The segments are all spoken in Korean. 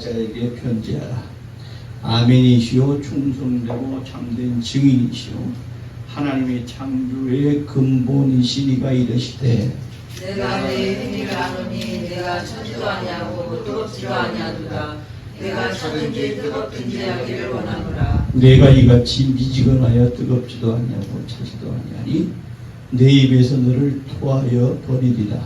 자에게 편지하라. 아멘이시오 충성되고 참된 증인이시오 하나님의 창조의 근본이시니가 이르시되 내가 내 행위를 아노니 내가 천지도 아니하고 뜨겁지도 아니하도다. 내가 차든지 뜨겁든지 하기를 원하노라. 내가 이같이 미지근하여 뜨겁지도 아니하고 차지도 아니하니 내 입에서 너를 토하여 버리리라.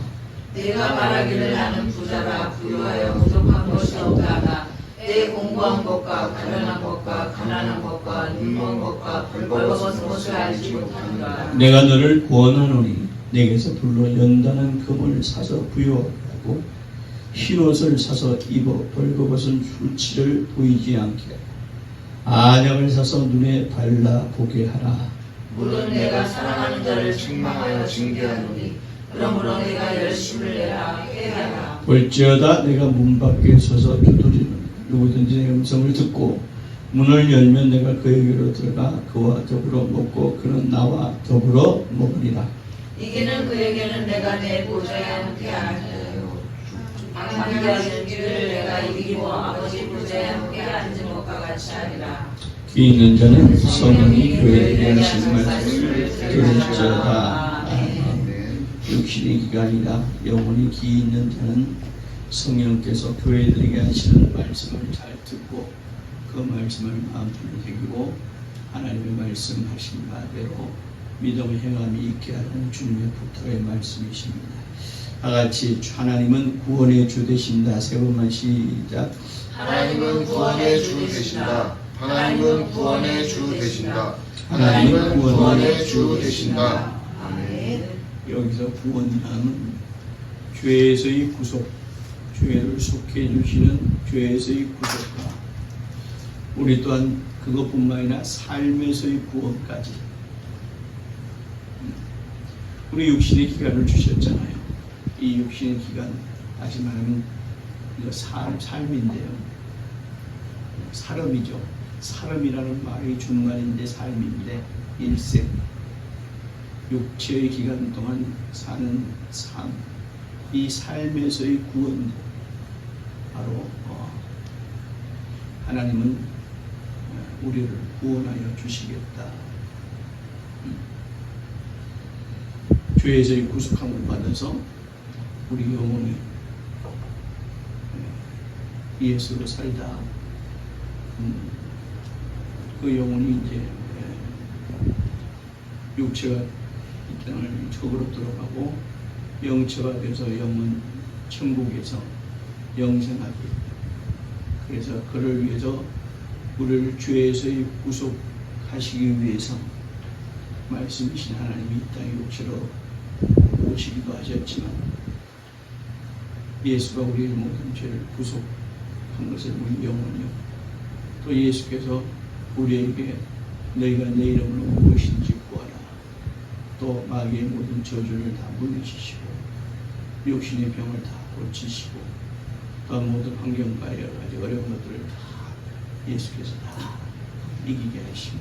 내가 말하기를 나는 부자라 부유하여 부족한 것이 없다 하나 내 공부한 것과 가련한 것과 가난한 것과 눈먼 것과 벌거벗은 것을 알지 못하노라. 내가 너를 구원하노니 내게서 불러 연단한 금을 사서 부여하고 흰옷을 사서 입어 벌거벗은 수치를 보이지 않게 안약을 사서 눈에 발라 보게 하라. 물론 내가 사랑하는 자를 책망하여 징계하노니 그러므로 내가 열심을 내라 회하라. 볼지어다 내가 문 밖에 서서 두드리는 누구든지 내 음성을 듣고 문을 열면 내가 그에게로 들어가 그와 더불어 먹고 그는 나와 더불어 먹으리라. 이기는 그에게는 내가 내 보좌에 함께 앉아요. 함께하는 이를 내가 이기고 아버지 보좌에 함께 앉은 것과 같이 하리라. 귀 있는 자는 성령이 교회에 하신 말씀을 들을지어다. 육신의 귀가 아니라 영혼이 귀 있는 자는 성령께서 교회들에게 하시는 말씀을 잘 듣고 그 말씀을 마음속에 새기고 하나님의 말씀하신 바대로 믿음의 행함이 있게 하는 주님의 부탁의 말씀이십니다. 다같이 하나님은 구원의 주 되신다. 세 번만 시작. 하나님은 구원의 주 되신다. 하나님은 구원의 주 되신다. 하나님은 구원의 주 되신다. 아멘. 여기서 구원이라는 죄에서의 구속, 죄를 속해 주시는 죄에서의 구속과 우리 또한 그것뿐만 아니라 삶에서의 구원까지 우리 육신의 기간을 주셨잖아요. 이 육신의 기간 다시 말하면 이거 삶인데요. 사람이죠. 사람이라는 말이 중간인데 삶인데 일생 육체의 기간 동안 사는 삶, 이 삶에서의 구원 바로 하나님은 우리를 구원하여 주시겠다. 죄에서의 구속함을 받아서 우리 영혼이 예수로 살다 그 영혼이 이제 육체가 이 땅을 적으로 들어가고 영체가 돼서 영은 천국에서 영생하게. 그래서 그를 위해서 우리를 죄에서의 구속하시기 위해서 말씀이신 하나님이 이 땅에 육체로 오시기도 하셨지만 예수가 우리의 모든 죄를 구속한 것을 우리 영혼이요. 또 예수께서 우리에게 너희가 내 이름으로 무엇인지 구하라. 또 마귀의 모든 저주를 다 물리치시고 육신의 병을 다 고치시고 또 모든 환경과 여러 가지 어려운 것들을 다 예수께서 다 이기게 하시는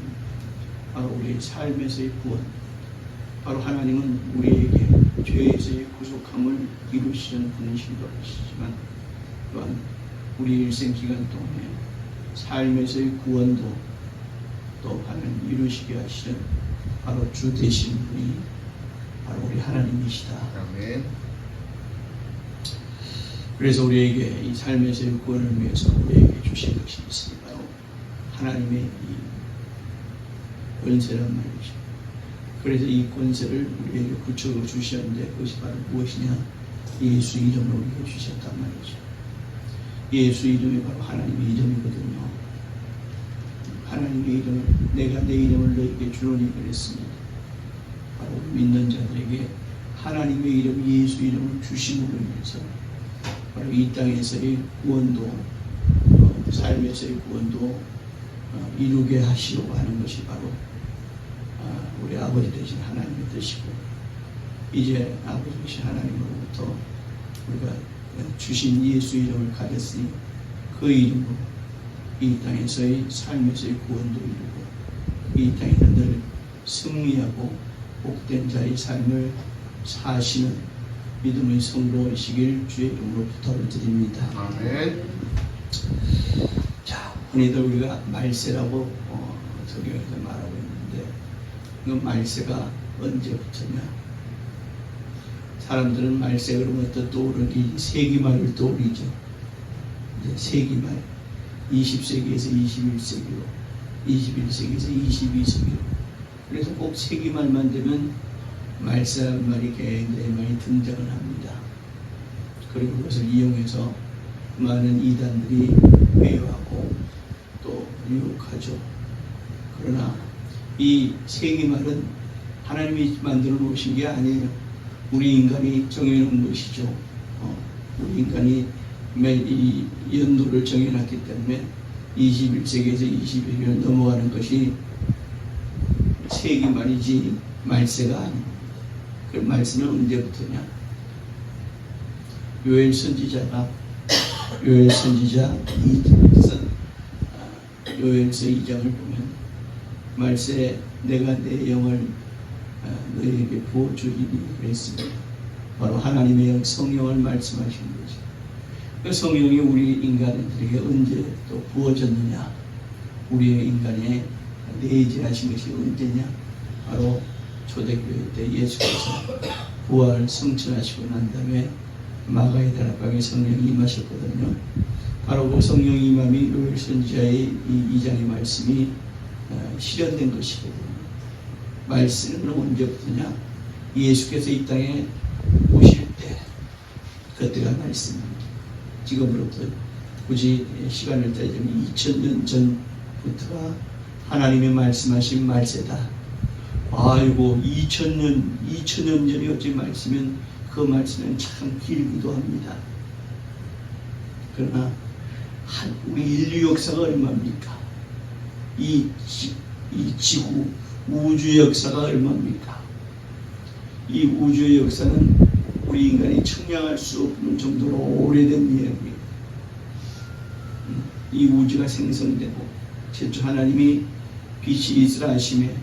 바로 우리의 삶에서의 구원, 바로 하나님은 우리에게 죄에서의 구속함을 이루시는 분이시기도 하시지만 또한 우리 일생 기간 동안에 삶에서의 구원도 또 하나님 이루시게 하시는 바로 주 되신 분이 바로 우리 하나님이시다. 아멘. 그래서 우리에게 이 삶에서의 구원을 위해서 우리에게 주신 것이 있습니다. 바로 하나님의 이 권세란 말이죠. 그래서 이 권세를 우리에게 구체적으로 주셨는데 그것이 바로 무엇이냐? 예수 이름으로 우리에게 주셨단 말이죠. 예수 이름이 바로 하나님의 이름이거든요. 하나님의 이름을 내가 내 이름을 너에게 주노니 그랬습니다. 바로 믿는 자들에게 하나님의 이름 예수 이름을 주심으로 인해서 바로 이 땅에서의 구원도 삶에서의 구원도 이루게 하시려고 하는 것이 바로 우리 아버지 되신 하나님의 뜻이고 이제 아버지 되신 하나님으로부터 우리가 주신 예수 이름을 가졌으니 그 이름으로 이 땅에서의 삶에서의 구원도 이루고 이 땅에는 늘 승리하고 복된 자의 삶을 사시는 믿음의 성도이시길 주의 이름으로 부탁을 드립니다. 아멘. 자, 흔히들 우리가 말세라고 성경에서 말하고 있는데 그 말세가 언제부터냐? 사람들은 말세 그러면 또 떠오르기 세기말을 떠올리죠. 이제 세기말, 20세기에서 21세기로, 21세기에서 22세기로. 그래서 꼭 세기말만 되면 말세라는 말이 굉장히 많이 등장을 합니다. 그리고 그것을 이용해서 많은 이단들이 회유하고 또 유혹하죠. 그러나 이 세기말은 하나님이 만들어 놓으신 게 아니에요. 우리 인간이 정해놓은 것이죠. 우리 인간이 이 연도를 정해놨기 때문에 21세기에서 22세기를 넘어가는 것이 세기말이지 말세가 아닙니다. 그 말세는 언제부터냐? 요엘 선지자 요엘서 2장을 보면 말세 내가 내 영을 너희에게 부어주리니 그랬습니다. 바로 하나님의 영 성령을 말씀하시는 거죠. 그 성령이 우리 인간들에게 언제 또 부어졌느냐? 우리의 인간에 내재하신 것이 언제냐? 바로 초대교회 때 예수께서 부활 성천하시고 난 다음에 마가의 다락방에 성령이 임하셨거든요. 바로 그 성령 임함이 요엘 선지자의 이 2장의 말씀이 실현된 것이거든요. 말씀은 언제부터냐? 예수께서 이 땅에 오실 때 그때가 말씀입니다. 지금으로부터 굳이 시간을 따지면 2000년 전부터가 하나님의 말씀하신 말세다. 아이고 2000년 전이 어찌 말씀이면 그 말씀은 참 길기도 합니다. 그러나 우리 인류 역사가 얼마입니까? 이 지구 우주 역사가 얼마입니까? 이 우주의 역사는 우리 인간이 측량할 수 없는 정도로 오래된 이야기입니다. 이 우주가 생성되고 최초 하나님이 빛이 있으라 하심에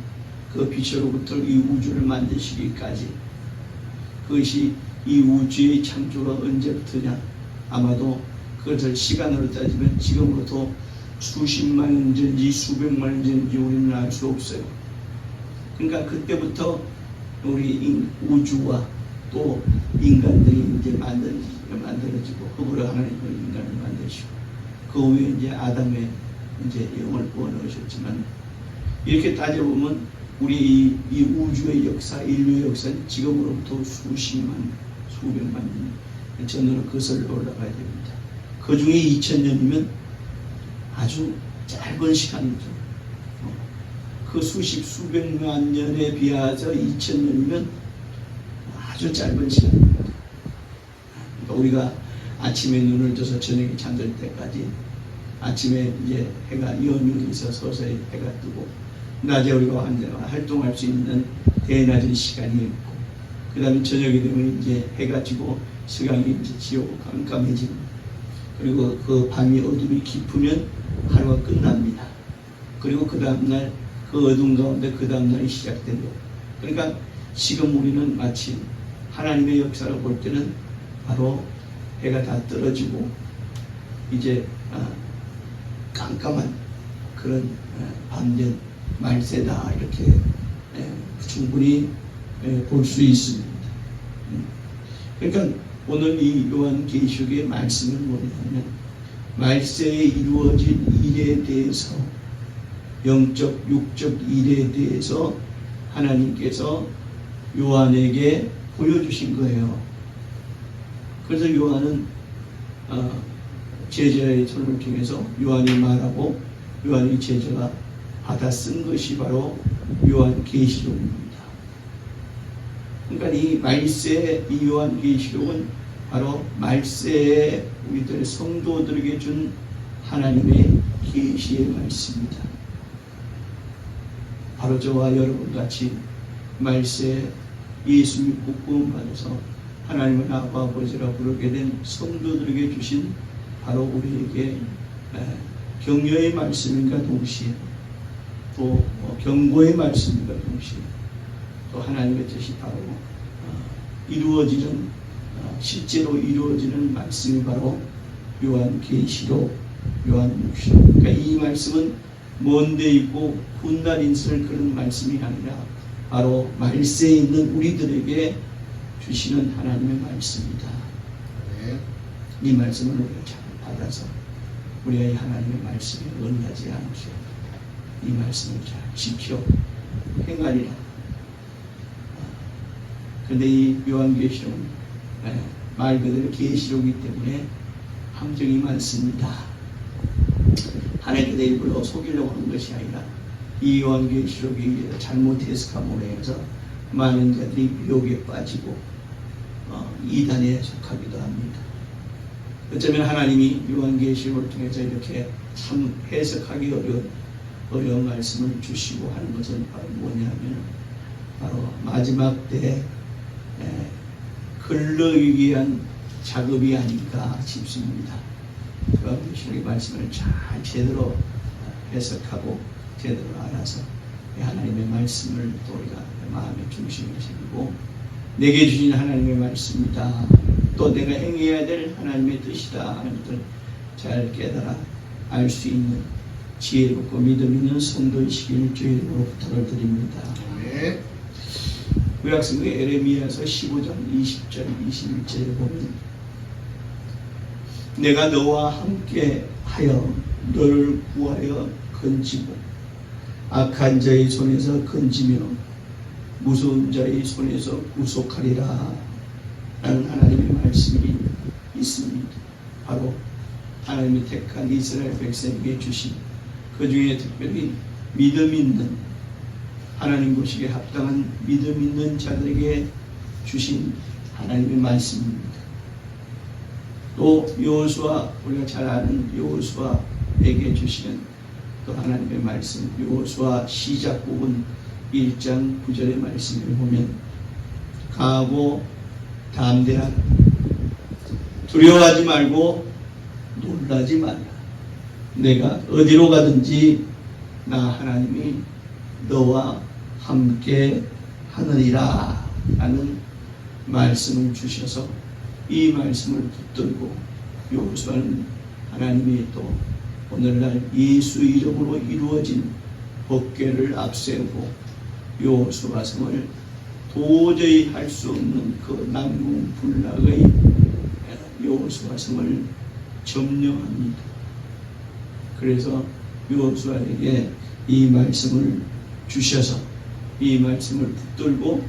그 빛으로부터 이 우주를 만드시기까지 그것이 이 우주의 창조가 언제부터냐? 아마도 그것을 시간으로 따지면 지금으로부터 수십만 년 전인지 수백만 년 전인지 우리는 알 수 없어요. 그러니까 그때부터 우리 우주와 또 인간들이 이제 만들어지고 흙으로 하나님을 인간을 만드시고 그 후에 이제 아담의 이제 영을 부어 넣으셨지만 이렇게 따져보면 우리 이 우주의 역사, 인류의 역사는 지금으로부터 수십만, 수백만 년 전으로 거슬러 올라가야 됩니다. 그 중에 2000년이면 아주 짧은 시간이죠. 그 수백만 년에 비하여 2000년이면 아주 짧은 시간입니다. 그러니까 우리가 아침에 눈을 떠서 저녁에 잠들 때까지 아침에 이제 해가 연휴에 있어 서서히 해가 뜨고 낮에 우리가 활동할 수 있는 대낮의 시간이 있고 그 다음에 저녁이 되면 이제 해가 지고 시간이 이제 지고 깜깜해지고 그리고 그 밤이 어둠이 깊으면 하루가 끝납니다. 그리고 그 다음날 그 어둠 가운데 그 다음날이 시작되고 그러니까 지금 우리는 마치 하나님의 역사를 볼 때는 바로 해가 다 떨어지고 이제 깜깜한 그런 밤된 말세다 이렇게 충분히 볼 수 있습니다. 그러니까 오늘 이 요한계시록의 말씀은 뭐냐면 말세에 이루어진 일에 대해서 영적, 육적 일에 대해서 하나님께서 요한에게 보여주신 거예요. 그래서 요한은 제자의 손을 통해서 요한이 말하고 요한이 제자가 받아 쓴 것이 바로 요한계시록입니다. 그러니까 이 말세 이 요한계시록은 바로 말세에 우리들 성도들에게 준 하나님의 계시의 말씀입니다. 바로 저와 여러분 같이 말세에 예수 믿고 구원받아서 하나님을 아빠 아버지라 부르게 된 성도들에게 주신 바로 우리에게 격려의 말씀인가 동시에 또 경고의 말씀인가 동시에 또 하나님의 뜻이 바로 이루어지는 실제로 이루어지는 말씀이 바로 요한계시록 요한 6장. 그러니까 이 말씀은 먼데 있고 훗날 있을 그런 말씀이 아니라 바로 말세에 있는 우리들에게 주시는 하나님의 말씀이다. 네. 이 말씀을 우리가 잘 받아서 우리의 하나님의 말씀에 언하지 않으시오. 이 말씀을 잘 지켜 행하리라. 그런데 이 요한계시록은 말 그대로 계시록이기 때문에 함정이 많습니다. 하나님께서 일부러 속이려고 하는 것이 아니라 이 요한계시록이 잘못 해석함으로 해서 많은 자들이 유혹에 빠지고 이단에 속하기도 합니다. 어쩌면 하나님이 요한계시록을 통해서 이렇게 참 해석하기 어려운 말씀을 주시고 하는 것은 바로 뭐냐면 바로 마지막 때에 걸러기 위한 작업이 아닐까 싶습니다. 요한계시록의 말씀을 잘 제대로 해석하고 제대로 알아서 하나님의 말씀을 또 우리가 마음의 중심에 새기고 내게 주신 하나님의 말씀이다. 또 내가 행해야 될 하나님의 뜻이다 하는 것을 잘 깨달아 알 수 있는 지혜롭고 믿음 있는 성도이시길 주의 이름으로 부탁을 드립니다. 네. 구약성경 에레미야서 15장 20절 21절에 보면 내가 너와 함께 하여 너를 구하여 건지고 악한 자의 손에서 건지며 무서운 자의 손에서 구속하리라 라는 하나님의 말씀이 있습니다. 바로 하나님이 택한 이스라엘 백성에게 주신 그 중에 특별히 믿음 있는 하나님 보시기에 합당한 믿음 있는 자들에게 주신 하나님의 말씀입니다. 또 여호수아, 우리가 잘 아는 여호수아에게 주시는 또 하나님의 말씀, 여호수아 시작 부분 1장 9절의 말씀을 보면 강하고 담대하라, 두려워하지 말고 놀라지 말라. 내가 어디로 가든지 나 하나님이 너와 함께 하느니라 라는 말씀을 주셔서 이 말씀을 붙들고 여호수아는 하나님이 또 오늘날 예수 이름으로 이루어진 법궤를 앞세우고 여호수아성을 도저히 할 수 없는 그 난공불락의 여호수아성을 점령합니다. 그래서 여호수아에게 이 말씀을 주셔서 이 말씀을 붙들고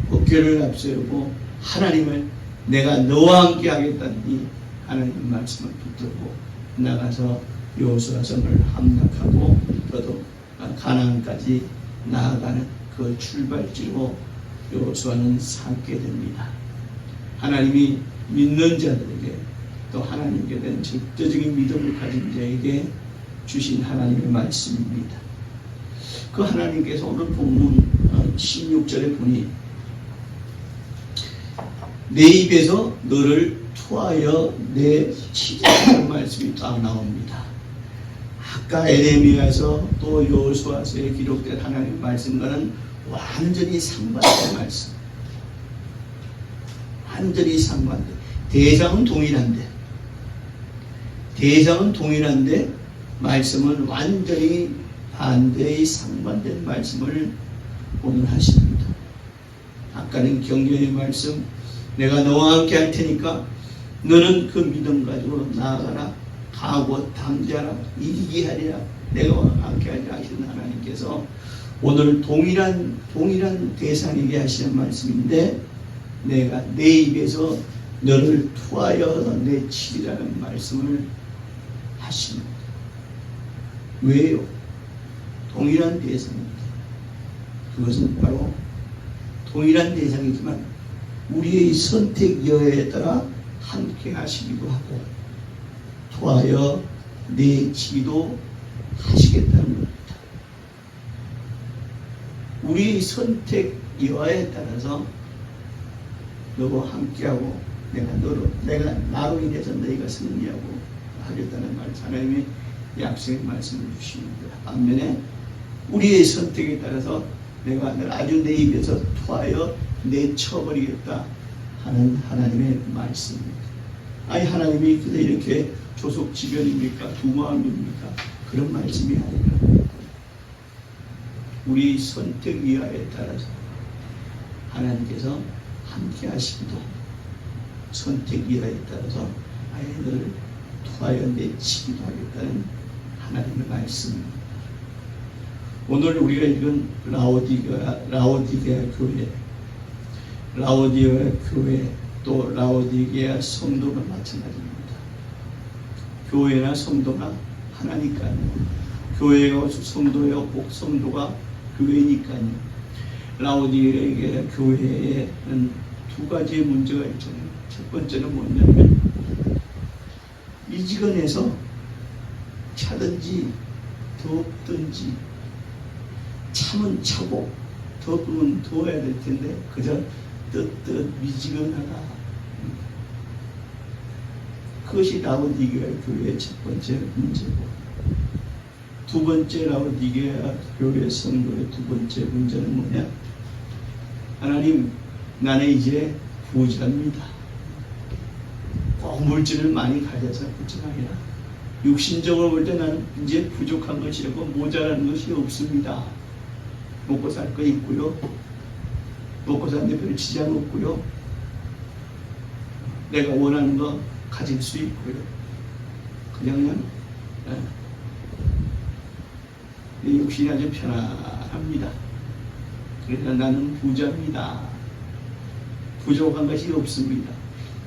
법궤를 앞세우고 하나님을 내가 너와 함께 하겠다는 이 하나님의 말씀을 붙들고 나가서 여호수아성을 함락하고 더더욱 가나안까지 나아가는 그 출발지로 여호수아는 삼게 됩니다. 하나님이 믿는 자들에게 또 하나님께 대한 절대적인 믿음을 가진 자에게 주신 하나님의 말씀입니다. 그 하나님께서 오늘 본문 16절에 보니 내 입에서 너를 투하여 내치리라는 말씀이 딱 나옵니다. 아까 에레미야에서 또 여호수아서에 기록된 하나님의 말씀과는 완전히 상반된 말씀. 완전히 상반된. 대상은 동일한데 말씀은 완전히 반대의 상반된 말씀을 오늘 하십니다. 아까는 경계의 말씀, 내가 너와 함께 할 테니까 너는 그 믿음 가지고 나아가라, 강하고 담대하라, 이기게 하리라, 내가 함께 하리라 하시는 하나님께서 오늘 동일한 대상에게 하시는 말씀인데 내가 내 입에서 너를 투하여 내치리라는 말씀을 하십니다. 왜요? 동일한 대상입니다. 그것은 바로 동일한 대상이지만 우리의 선택 여하에 따라 함께 하시기도 하고 투하여 내치기도 하시겠다는 겁니다. 우리의 선택 여하에 따라서 너와 함께하고 내가 나로 인해서 너희가 승리하고 하겠다는 말씀, 하나님의 약속의 말씀을 주십니다. 반면에 우리의 선택에 따라서 내가 아주 내 입에서 투하여 내쳐버리겠다 하는 하나님의 말씀입니다. 아니 하나님이 그저 이렇게 조속지변입니까? 두마음입니까? 그런 말씀이 아니라 우리 선택 이하에 따라서 하나님께서 함께 하시기도 선택 이하에 따라서 아이들을 토하여 내치기도 하겠다는 하나님의 말씀입니다. 오늘 우리가 읽은 라오디게아 교회 또 라오디게아 성도가 마찬가지입니다. 교회나 성도나 하나니까요. 교회가 성도요, 꼭 성도가 교회니까요. 라오디게아 교회에는 두 가지의 문제가 있잖아요. 첫 번째는 뭐냐면 미지근해서 차든지 덥든지 참은 차고 덥으면 더워야 될 텐데 그저 뜨뜻 미지근하다. 그것이 라오디게아 교회의 첫 번째 문제고, 두 번째 라오디게아 교회 성도의 두 번째 문제는 뭐냐? 하나님, 나는 이제 부자입니다. 꼭 물질을 많이 가져서 부자가 아니라 육신적으로 볼 때 나는 이제 부족한 것이 없고 모자라는 것이 없습니다. 먹고 살 거 있고요. 먹고 사는데 별 지장 없고요. 내가 원하는 거 가질 수 있고요. 그냥 내 육신이 아주 편안합니다. 그래서 나는 부자입니다. 부족한 것이 없습니다.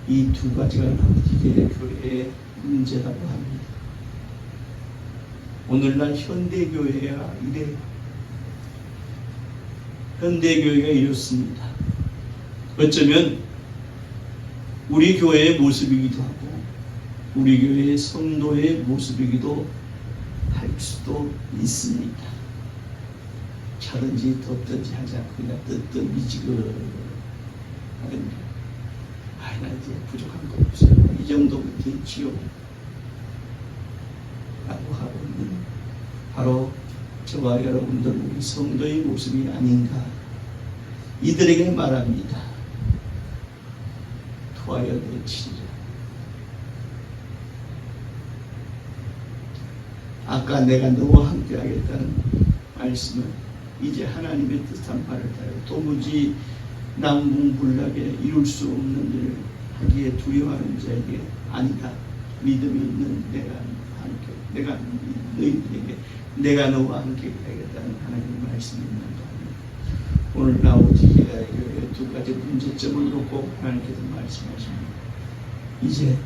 이 두 가지가 라오디게아 교회의 문제라고 합니다. 오늘날 현대교회가 이래요. 현대교회가 이렇습니다. 어쩌면 우리 교회의 모습이기도 하고 우리 교회의 성도의 모습이기도 할 수도 있습니다. 차든지 덥든지 하지 않고 그냥 뜨뜻 미지근하든지 나 이제 부족한 거 없어요. 이 정도면 되지요. 라고 하고 있는 바로 저와 여러분들 우리 성도의 모습이 아닌가 이들에게 말합니다. 토하여 내치리라. 아까 내가 너와 함께 하겠다는 말씀은 이제 하나님의 뜻한 바를 따라 도무지 남궁불락에 이룰 수 없는 일을 하기에 두려워하는 자에게 아니다. 믿음이 있는 내가 너희들에게 내가 너와 함께 하겠다는 하나님의 말씀이 있는가. 오늘 라오디게아 교회의 두 가지 문제점을 놓고 하나님께서 말씀하십니다. 이제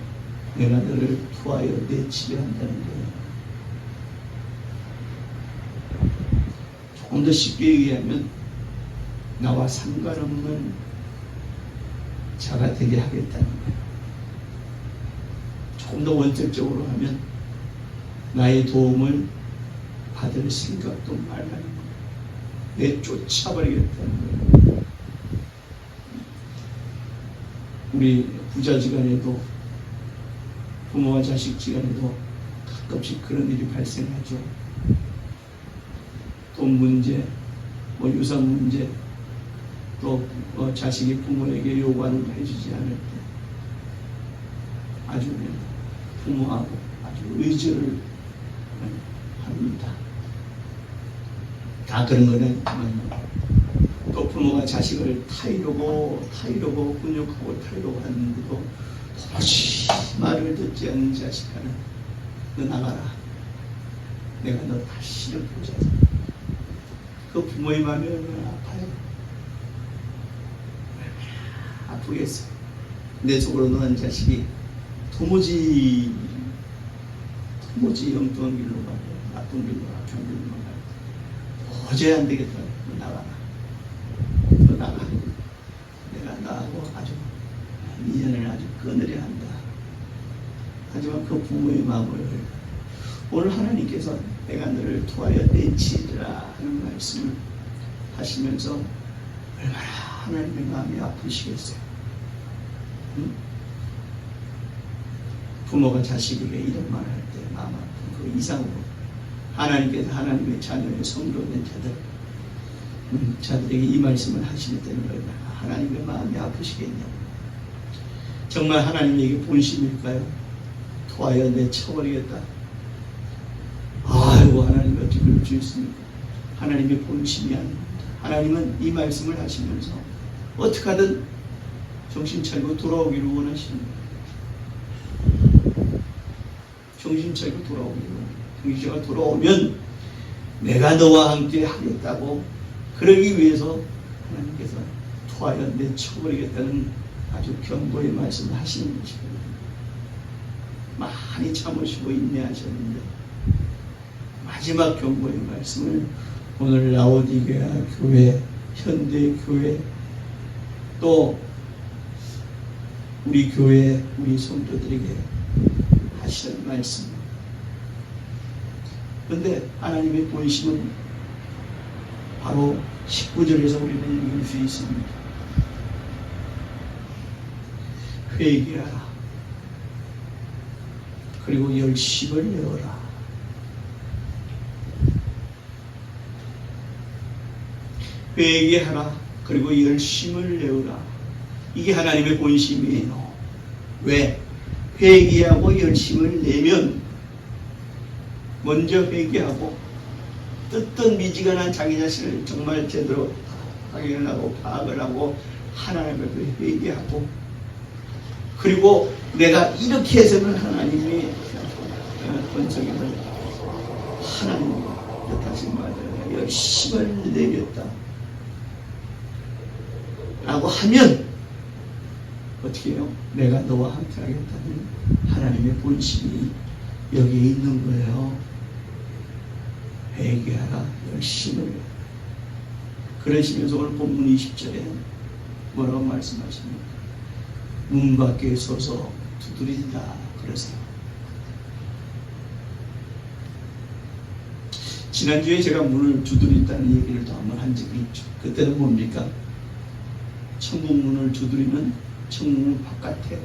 내가 너를 토하여 내치려 한다는 거예요. 조금 더 쉽게 얘기하면 나와 상관없는 자가 되게 하겠다는 거예요. 조금 더 원칙적으로 하면 나의 도움을 받을 생각도 말라는 거예요. 내쫓아버리겠다는 거예요. 우리 부자지간에도 부모와 자식지간에도 가끔씩 그런 일이 발생하죠. 돈 문제, 유산 문제, 또 자식이 부모에게 요구하는 걸 해주지 않을 때 아주 부모하고 아주 의절을 합니다. 다 그런 거는 또 부모가 자식을 타이르고 훈육하고 타이르고 하는데도 도무지 말을 듣지 않는 자식아는 너 나가라. 내가 너 다시는 보자. 그 부모의 마음이 얼마나 아파요. 아프겠어요. 내 속으로 넣은 자식이 도무지 엉뚱한 길로 가고 나쁜 길로 악한 길로 가고 도저히 안 되겠다. 너 나가라. 너 나가. 내가 나하고 아주 인연을 아주 끊으려 한다. 하지만 그 부모의 마음을 오늘 하나님께서 내가 너를 도하여 내치리라 하는 말씀을 하시면서 얼마나 하나님의 마음이 아프시겠어요. 응? 부모가 자식에게 이런 말을 할 때 마음 아픈 그 이상으로 하나님께서 하나님의 자녀의 성도된 자들에게 이 말씀을 하실 때는 얼마나 하나님의 마음이 아프시겠냐고. 정말 하나님에게 본심일까요? 토하여 내쳐버리겠다. 아이고, 하나님 어떻게 그럴 수 있습니까? 하나님의 본심이 아닙니다. 하나님은 이 말씀을 하시면서 어떻게 하든 정신 차리고 돌아오기를 원하십니다. 정신 차리고 돌아오기를 원합니다. 정신차리고 돌아오면 내가 너와 함께 하겠다고, 그러기 위해서 하나님께서 토하여 내쳐버리겠다는 아주 경고의 말씀을 하시는 것이거든요. 많이 참으시고 인내하셨는데 마지막 경고의 말씀을 오늘 라오디게아 교회, 현대 교회, 또 우리 교회, 우리 성도들에게 하시는 말씀. 그런데 하나님의 본심은 바로 19절에서 우리는 읽을 수 있습니다. 회개하라. 그리고 열심을 내어라. 회개하라. 그리고 열심을 내어라. 이게 하나님의 본심이에요. 왜? 회개하고 열심을 내면 먼저 회개하고 뜻던 미지근한 자기 자신을 정말 제대로 확인을 하고 파악을 하고 하나님 앞에 회개하고, 그리고 내가 이렇게 해서는 하나님이 번성에서 하나님이 다시 말하여 열심을 내겠다 라고 하면 어떻게 해요? 내가 너와 함께 하겠다는 하나님의 본심이 여기에 있는 거예요. 회개하라, 열심을. 그러시면서 오늘 본문 20절에 뭐라고 말씀하십니까? 문 밖에 서서 두드린다 그러세요. 지난주에 제가 문을 두드린다는 얘기를 또 한번 한 적이 있죠. 그때는 뭡니까? 천국문을 두드리는 천국문 바깥에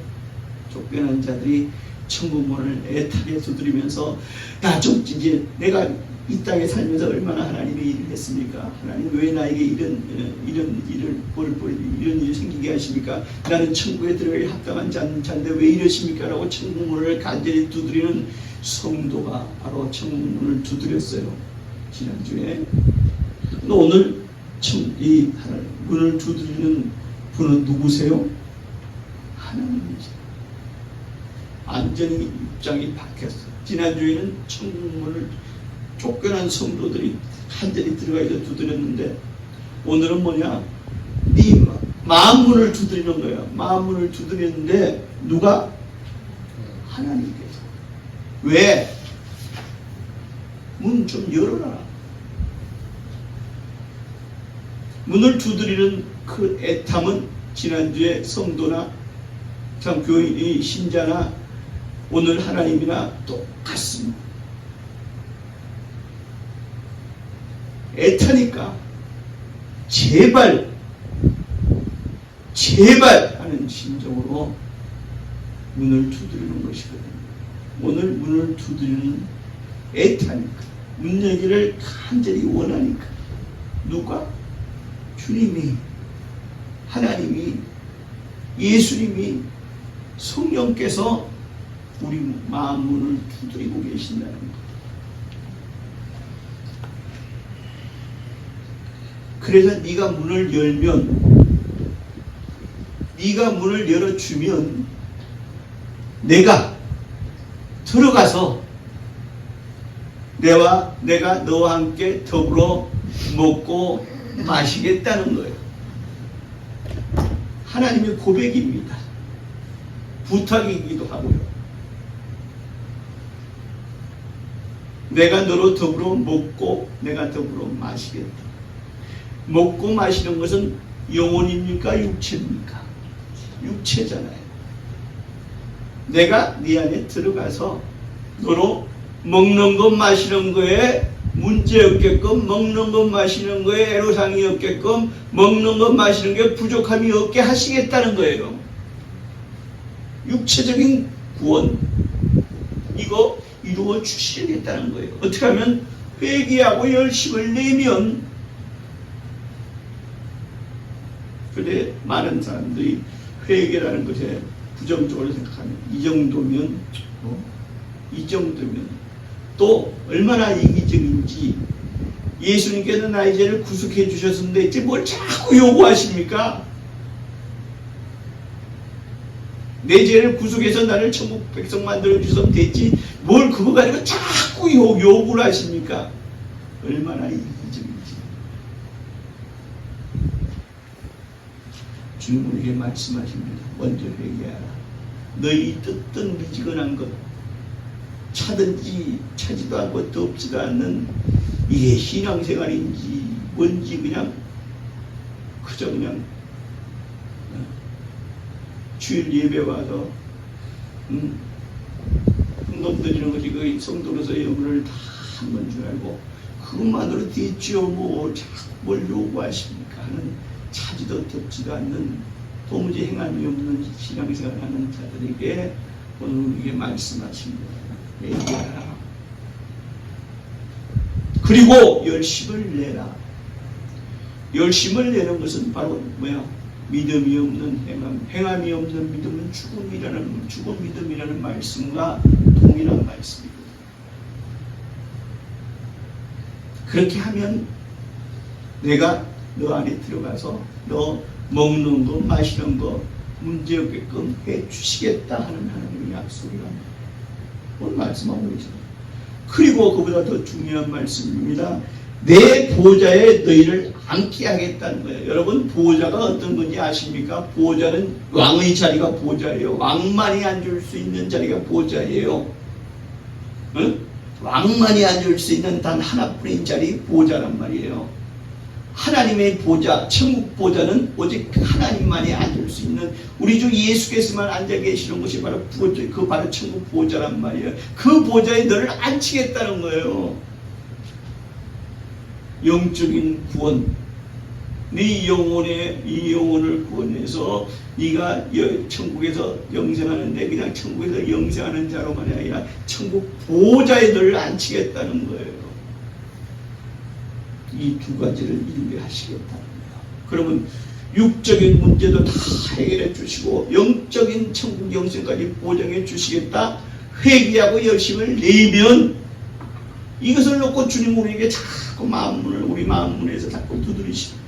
쫓겨난 자들이 천국문을 애타게 두드리면서 나 좀 이제 내가 이 땅에 살면서 얼마나 하나님의 일을 했습니까? 하나님 왜 나에게 이런 일이 생기게 하십니까? 나는 천국에 들어가기 합당한 자인데 왜 이러십니까? 라고 천국문을 간절히 두드리는 성도가 바로 천국문을 두드렸어요. 지난주에. 오늘 이 문을 두드리는 분은 누구세요? 하나님이죠. 완전히 입장이 바뀌었어요. 지난주에는 천국문을 쫓겨난 성도들이 간절히 들어가서 두드렸는데, 오늘은 뭐냐? 네 마음문을 두드리는 거예요. 마음문을 두드리는데 누가? 하나님께서. 왜? 문 좀 열어라. 문을 두드리는 그 애탐은 지난주에 성도나 참 교인이 신자나 오늘 하나님이나 똑같습니다. 애타니까 제발 하는 심정으로 문을 두드리는 것이거든요. 오늘 문을 두드리는 애타니까, 문 열기를 간절히 원하니까. 누가? 주님이, 하나님이, 예수님이, 성령께서 우리 마음 문을 두드리고 계신다는 것. 그래서 네가 문을 열면, 네가 문을 열어주면 내가 들어가서 내가 너와 함께 더불어 먹고 마시겠다는 거예요. 하나님의 고백입니다. 부탁이기도 하고요. 내가 너로 더불어 먹고 내가 더불어 마시겠다. 먹고 마시는 것은 영혼입니까? 육체입니까? 육체잖아요. 내가 네 안에 들어가서 너로 먹는 것 마시는 거에 문제 없게끔, 먹는 것 마시는 거에 애로사항이 없게끔, 먹는 것 마시는 게 부족함이 없게 하시겠다는 거예요. 육체적인 구원, 이거 이루어 주시겠다는 거예요. 어떻게 하면? 회개하고 열심을 내면. 그런데 많은 사람들이 회개라는 것에 부정적으로 생각하면 이 정도면 또 얼마나 이기적인지. 예수님께서 나의 죄를 구속해 주셨는데 이제 뭘 자꾸 요구하십니까? 내 죄를 구속해서 나를 천국 백성 만들어 주셨으면 됐지 뭘 그거 가지고 자꾸 요구를 하십니까? 얼마나 이기적인지. 주님 우리에게 말씀하십니다. 먼저 회개하라. 너희 뜻든 미지근한 것 차든지 차지도 않고 덥지도 않는 이게 신앙생활인지 뭔지 그냥 그저 그냥 주일 예배 와서 헌금 드리는 것이 그 성도로서의 의무를 다 한 건 줄 알고 그것만으로 됐지요. 뭐 자꾸 뭘 요구하십니까 하는 차지도 덥지도 않는 도무지 행함이 없는 신앙생활하는 자들에게 오늘 우리에게 말씀하십니다. 회개하라. 그리고 열심을 내라. 열심을 내는 것은 바로 뭐야? 믿음이 없는 행함이 없는 믿음은 죽은 믿음이라는 말씀과 동일한 말씀입니다. 그렇게 하면 내가 너 안에 들어가서 너 먹는 거 마시는 거 문제없게끔 해주시겠다 하는 하나님의 약속이랍니다. 오늘 말씀하고 계십니다. 그리고 그보다 더 중요한 말씀입니다. 내 보좌에 너희를 앉게 하겠다는 거예요. 여러분 보좌가 어떤 건지 아십니까? 보좌는 왕의 자리가 보좌예요. 왕만이 앉을 수 있는 자리가 보좌예요. 응? 왕만이 앉을 수 있는 단 하나뿐인 자리 보좌란 말이에요. 하나님의 보좌, 천국 보좌는 오직 하나님만이 앉을 수 있는 우리 주 예수께서만 앉아 계시는 것이 바로 바로 천국 보좌란 말이에요. 그 보좌에 너를 앉히겠다는 거예요. 영적인 구원, 네 이 영혼을 구원해서 네가 천국에서 영생하는데 그냥 천국에서 영생하는 자로만이 아니라 천국 보좌에 너를 앉히겠다는 거예요. 이 두 가지를 이루게 하시겠다는 거예요. 그러면 육적인 문제도 다 해결해 주시고 영적인 천국 영생까지 보장해 주시겠다. 회개하고 열심을 내면 이것을 놓고 주님 우리에게 자꾸 우리 마음 문에서 자꾸 두드리십니다.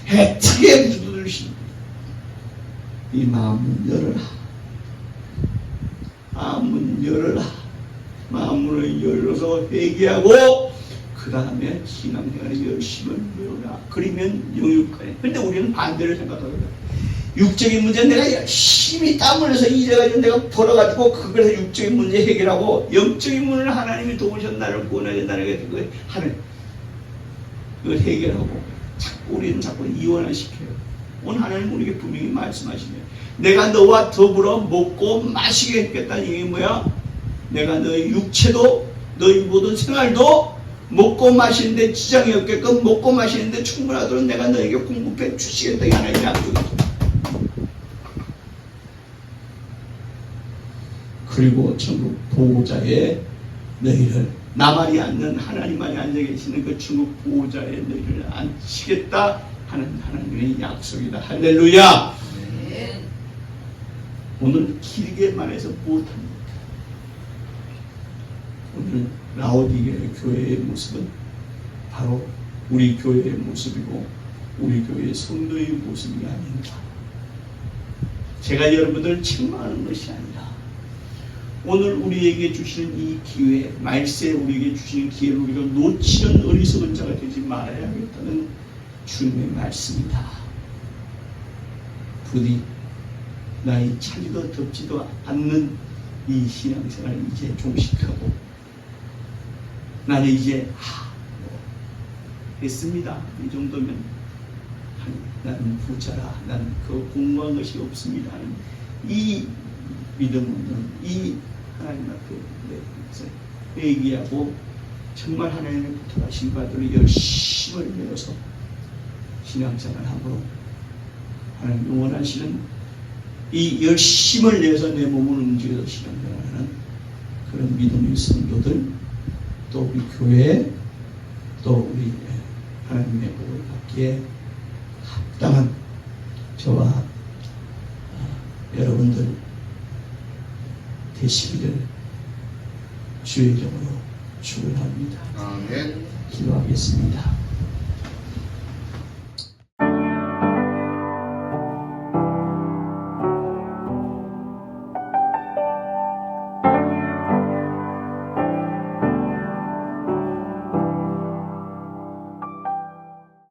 애타게 두드리십니다. 이 마음문 열어라. 마음문 열어라. 마음문을 열어서 회개하고 그 다음에 신앙생활에 열심을 배우라. 그러면 영육하네. 그런데 우리는 반대를 생각하거든. 육적인 문제는 내가 열심히 땀 흘려서 일해가지고 내가 벌어가지고 그걸 육적인 문제 해결하고 영적인 문을 하나님이 도우셔서 나를 구원하신다는 게 그걸 하는 그걸 해결하고 우리는 자꾸 이원을 시켜요. 오늘 하나님 우리에게 분명히 말씀하시네요. 내가 너와 더불어 먹고 마시게 했겠다는 얘기 뭐야? 내가 너의 육체도 너의 모든 생활도 먹고 마시는데 지장이 없게끔 먹고 마시는데 충분하도록 내가 너에게 공급해 주시겠다. 이 하나님의 약속이죠. 그리고 천국 보호자에 너희를 나만이 앉는 하나님만이 앉아 계시는 그 천국 보호자에 너희를 앉히겠다 하는 하나님의 약속이다. 할렐루야. 네. 오늘 길게 말해서 못합니다. 오늘 라오디게 교회의 모습은 바로 우리 교회의 모습이고 우리 교회의 성도의 모습이 아닙니다. 제가 여러분들을 책망하는 것이 아니라 오늘 우리에게 주시는 이 기회, 말세 우리에게 주시는 기회를 우리가 놓치는 어리석은 자가 되지 말아야겠다는 주님의 말씀이다. 부디 나의 차지도 덥지도 않는 이 신앙생활을 이제 종식하고 나는 이제 했습니다. 이 정도면 나는 부자라. 나는 그 공부한 것이 없습니다. 이 믿음 없는 이 하나님 앞에 회개하고 정말 하나님의 부탁하신 바대로 열심을 내어서 신앙생활하고 하나님 원하시는 이 열심을 내서 내 몸을 움직여서 신앙생활하는 그런 믿음의 성도들 또 우리 교회 또 우리 하나님의 복을 받기에 합당한 저와 여러분들 되시기를 주의 이름으로 축원합니다. 아멘. 기도하겠습니다.